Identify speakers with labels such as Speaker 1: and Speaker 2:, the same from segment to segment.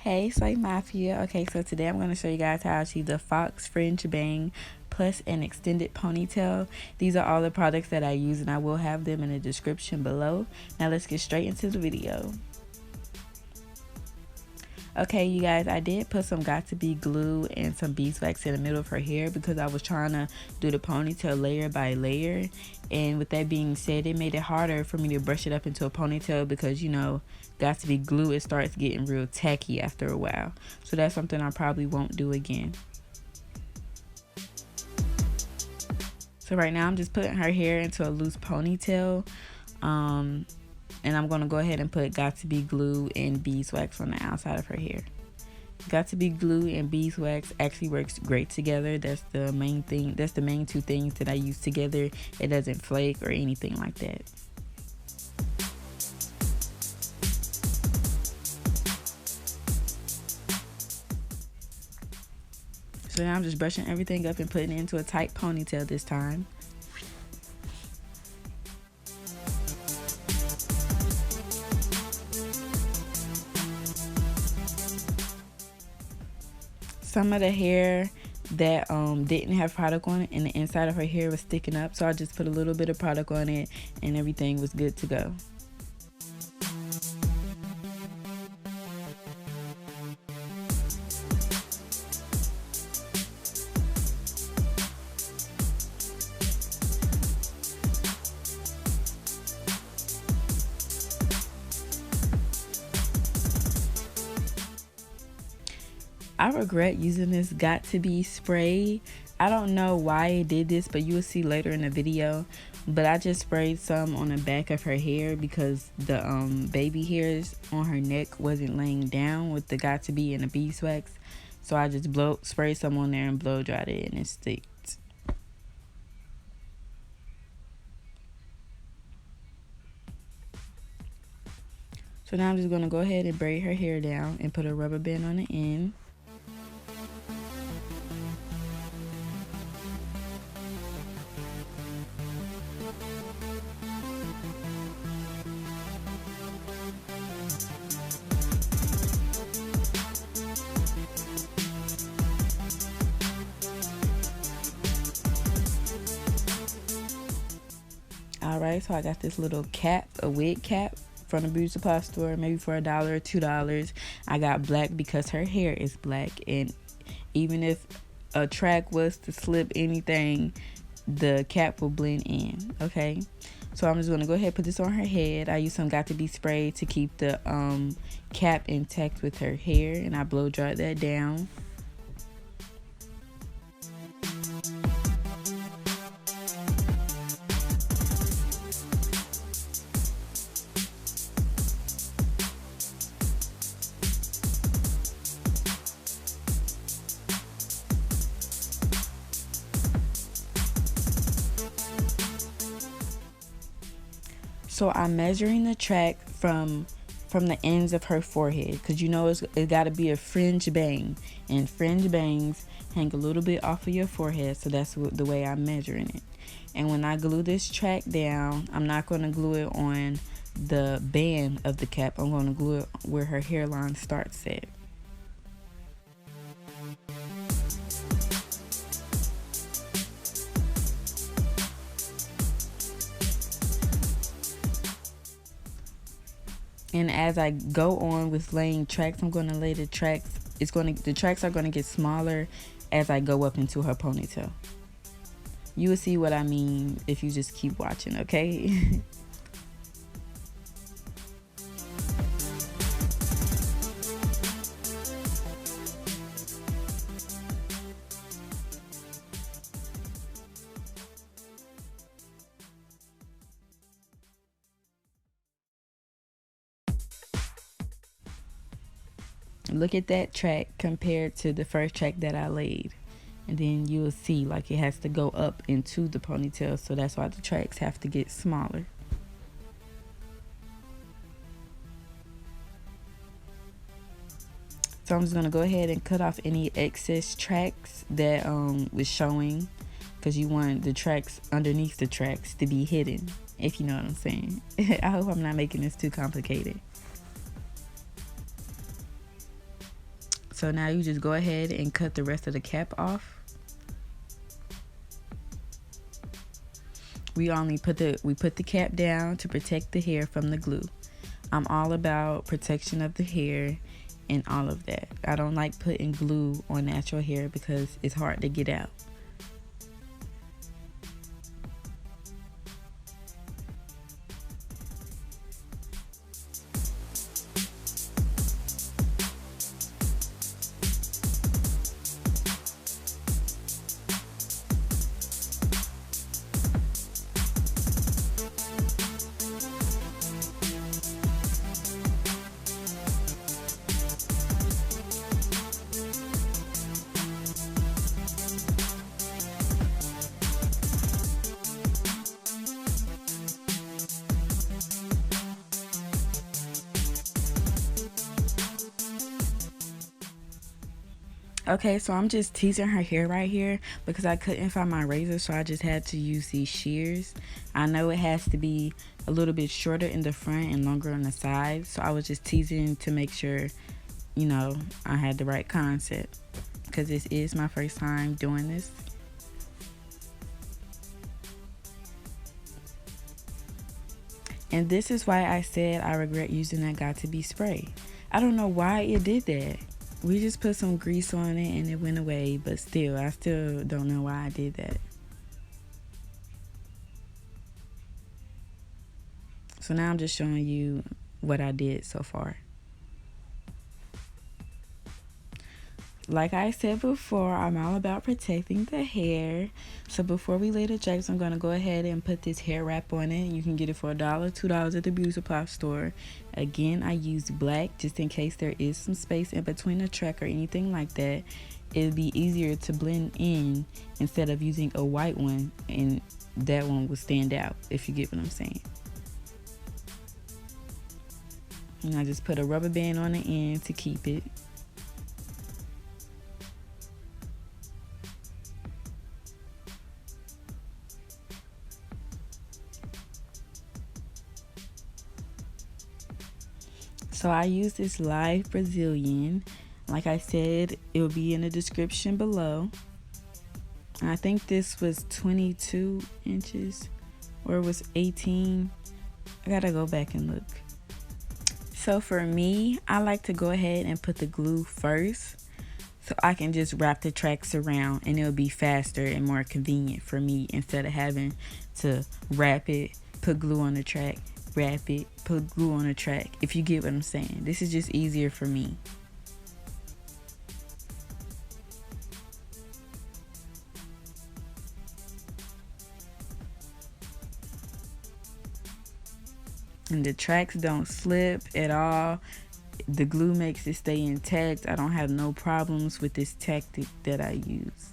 Speaker 1: Hey, Slay Mafia. Okay, so today I'm going to show you guys how to achieve the Fox Fringe Bang plus an extended ponytail. These are all the products that I use, and I will have them in the description below. Now let's get straight into the video. Okay, you guys, I did put some Got To Be glue and some beeswax in the middle of her hair because I was trying to do the ponytail layer by layer. And with that being said, it made it harder for me to brush it up into a ponytail because, you know, Got To Be glue, it starts getting real tacky after a while. So that's something I probably won't do again. So right now I'm just putting her hair into a loose ponytail. And I'm going to go ahead and put Got To Be glue and beeswax on the outside of her hair. Got To Be glue and beeswax actually works great together. That's the main thing. That's the main two things that I use together. It doesn't flake or anything like that. So now I'm just brushing everything up and putting it into a tight ponytail this time. Some of the hair that didn't have product on it and the inside of her hair was sticking up, so I just put a little bit of product on it and everything was good to go. I regret using this Got To Be spray. I don't know why I did this, but you will see later in the video. But I just sprayed some on the back of her hair because the baby hairs on her neck wasn't laying down with the Got To Be and the beeswax. So I just sprayed some on there and blow dried it and it sticked. So now I'm just going to go ahead and braid her hair down and put a rubber band on the end. Alright, so I got this little cap, a wig cap from the beauty supply store, maybe for $1 or $2. I got black because her hair is black, and even if a track was to slip anything, the cap will blend in. Okay, so I'm just gonna go ahead and put this on her head. I use some Got To Be spray to keep the cap intact with her hair, and I blow dried that down. So I'm measuring the track from the ends of her forehead, because you know it got to be a fringe bang, and fringe bangs hang a little bit off of your forehead, so that's the way I'm measuring it. And when I glue this track down, I'm not going to glue it on the band of the cap. I'm going to glue it where her hairline starts at. And as I go on with laying tracks, I'm going to lay the tracks. The tracks are going to get smaller as I go up into her ponytail. You will see what I mean if you just keep watching, okay? Look at that track compared to the first track that I laid, and then you will see like it has to go up into the ponytail, so that's why the tracks have to get smaller. So I'm just gonna go ahead and cut off any excess tracks that was showing, because you want the tracks underneath the tracks to be hidden, if you know what I'm saying. I hope I'm not making this too complicated. So now you just go ahead and cut the rest of the cap off. We put the cap down to protect the hair from the glue. I'm all about protection of the hair and all of that. I don't like putting glue on natural hair because it's hard to get out. Okay, so I'm just teasing her hair right here because I couldn't find my razor, so I just had to use these shears. I know it has to be a little bit shorter in the front and longer on the sides, so I was just teasing to make sure, you know, I had the right concept because this is my first time doing this. And this is why I said I regret using that Got to Be spray. I don't know why it did that. We just put some grease on it and it went away, but I still don't know why I did that. So now I'm just showing you what I did so far. Like I said before, I'm all about protecting the hair. So before we lay the tracks, I'm going to go ahead and put this hair wrap on it. You can get it for $1, $2 at the beauty supply store. Again, I used black just in case there is some space in between the track or anything like that. It'd be easier to blend in instead of using a white one, and that one would stand out, if you get what I'm saying. And I just put a rubber band on the end to keep it. So I use this live Brazilian. Like I said, it will be in the description below. And I think this was 22 inches or it was 18. I gotta go back and look. So for me, I like to go ahead and put the glue first so I can just wrap the tracks around, and it'll be faster and more convenient for me instead of having to wrap it, put glue on the track, wrap it, put glue on the track, if you get what I'm saying. This is just easier for me. And the tracks don't slip at all. The glue makes it stay intact. I don't have no problems with this tactic that I use.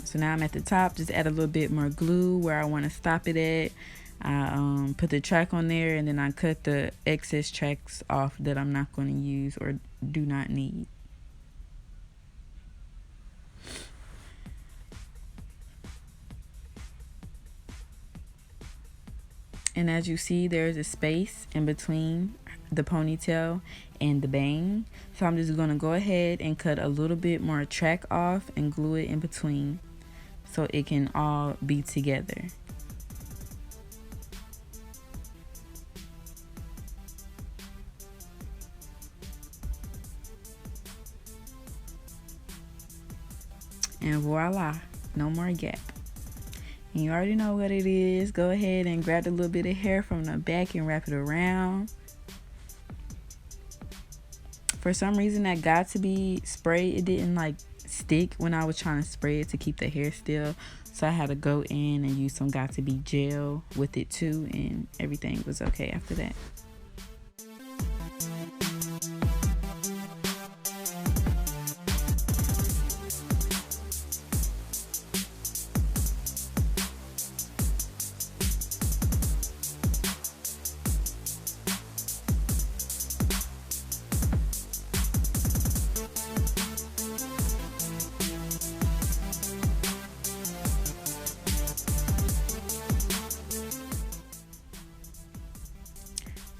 Speaker 1: So now I'm at the top, just add a little bit more glue where I want to stop it at. I put the track on there, and then I cut the excess tracks off that I'm not going to use or do not need. And as you see, there's a space in between the ponytail and the bang. So I'm just going to go ahead and cut a little bit more track off and glue it in between so it can all be together. And voila, no more gap. And you already know what it is. Go ahead and grab a little bit of hair from the back and wrap it around. For some reason, that Got to Be spray, it didn't like stick when I was trying to spray it to keep the hair still. So I had to go in and use some Got to Be gel with it too, and everything was okay after that.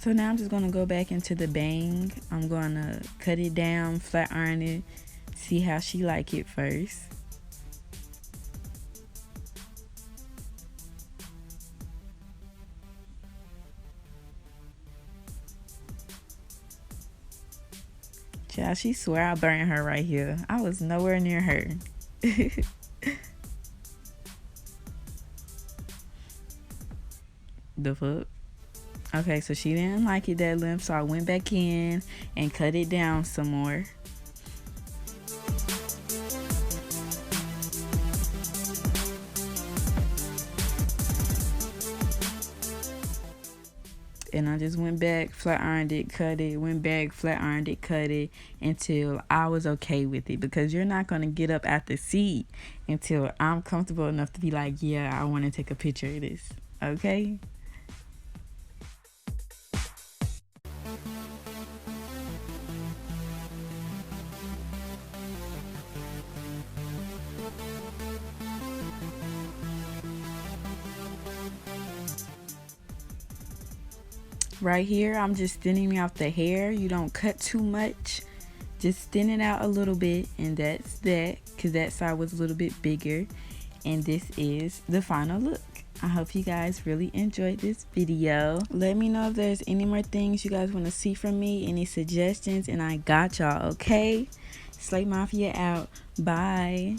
Speaker 1: So now I'm just gonna go back into the bang. I'm gonna cut it down, flat iron it, see how she like it first. Child, she swear I burned her right here. I was nowhere near her. The fuck? Okay, so she didn't like it that limp, so I went back in and cut it down some more. And I just went back, flat ironed it, cut it, went back, flat ironed it, cut it until I was okay with it. Because you're not going to get up at the seat until I'm comfortable enough to be like, yeah, I want to take a picture of this. Okay? Right here, I'm just thinning out the hair. You don't cut too much. Just thin it out a little bit, and that's that, because that side was a little bit bigger. And this is the final look. I hope you guys really enjoyed this video. Let me know if there's any more things you guys want to see from me, any suggestions, and I got y'all, okay? Slay Mafia out. Bye.